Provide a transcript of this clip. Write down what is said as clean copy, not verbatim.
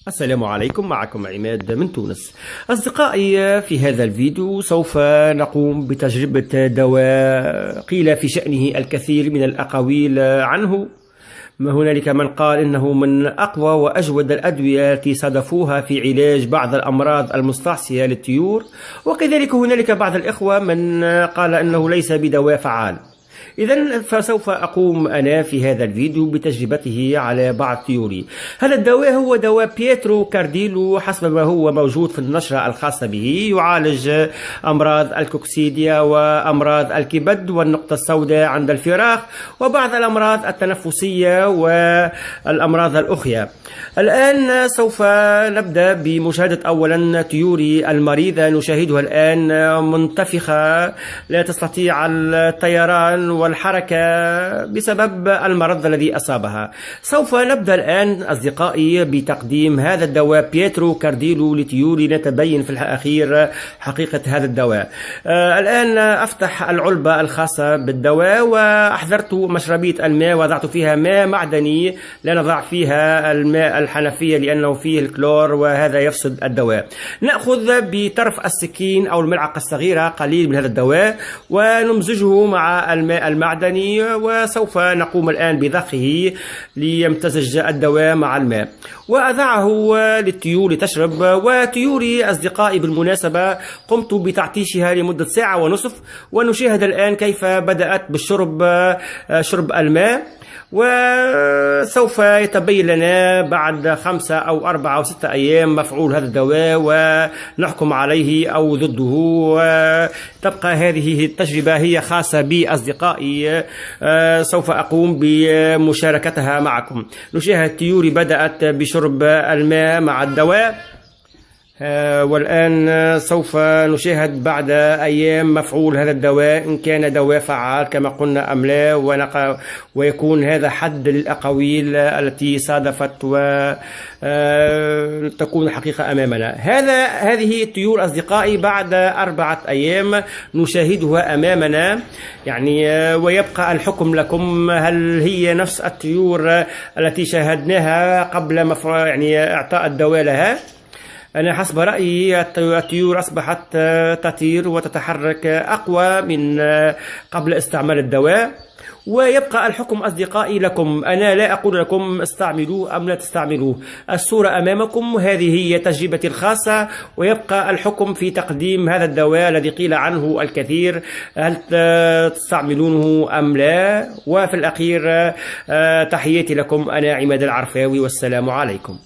السلام عليكم، معكم عماد من تونس. أصدقائي، في هذا الفيديو سوف نقوم بتجربة دواء قيل في شأنه الكثير من الأقاويل عنه. ما هنالك من قال إنه من أقوى وأجود الأدوية التي صادفوها في علاج بعض الأمراض المستعصية للطيور، وكذلك هنالك بعض الإخوة من قال إنه ليس بدواء فعال. إذن فسوف أقوم أنا في هذا الفيديو بتجربته على بعض طيوري. هذا الدواء هو دواء بيترو كارديلو حسب ما هو موجود في النشرة الخاصة به. يعالج أمراض الكوكسيديا وأمراض الكبد والنقطة السوداء عند الفراخ وبعض الأمراض التنفسية والأمراض الأخرى. الآن سوف نبدأ بمشاهدة أولا طيوري المريضة. نشاهدها الآن منتفخة، لا تستطيع الطيران والحركة بسبب المرض الذي أصابها. سوف نبدأ الآن أصدقائي بتقديم هذا الدواء بيترو كارديلو لطيوري، نتبين في الأخير حقيقة هذا الدواء. الآن أفتح العلبة الخاصة بالدواء، وأحضرت مشربية الماء، وضعت فيها ماء معدني، لا نضع فيها الماء الحنفية لأنه فيه الكلور وهذا يفسد الدواء. نأخذ بطرف السكين أو الملعقة الصغيرة قليل من هذا الدواء ونمزجه مع الماء المعدني، وسوف نقوم الآن بضخه ليمتزج الدواء مع الماء، وأضعه للطيور لتشرب. وطيوري أصدقائي بالمناسبة قمت بتعطيشها لمدة ساعة ونصف، ونشاهد الآن كيف بدأت بالشرب شرب الماء، وسوف يتبين لنا بعد 5 أو 4 أو 6 أيام مفعول هذا الدواء ونحكم عليه أو ضده. وتبقى هذه التجربة هي خاصة بي أصدقائي، سوف أقوم بمشاركتها معكم. نشاهد طيوري بدأت بشرب الماء مع الدواء، والآن سوف نشاهد بعد أيام مفعول هذا الدواء إن كان دواء فعال كما قلنا أم لا، ويكون هذا حد للأقاويل التي صادفت وتكون الحقيقة أمامنا. هذه الطيور أصدقائي بعد 4 أيام نشاهدها أمامنا، يعني ويبقى الحكم لكم هل هي نفس الطيور التي شاهدناها قبل يعني إعطاء الدواء لها. أنا حسب رأيي الطيور أصبحت تطير وتتحرك أقوى من قبل استعمال الدواء، ويبقى الحكم أصدقائي لكم. أنا لا أقول لكم استعملوه أم لا تستعملوه، الصورة أمامكم، هذه هي تجربتي الخاصة، ويبقى الحكم في تقديم هذا الدواء الذي قيل عنه الكثير، هل تستعملونه أم لا. وفي الأخير تحياتي لكم، أنا عماد العرفاوي، والسلام عليكم.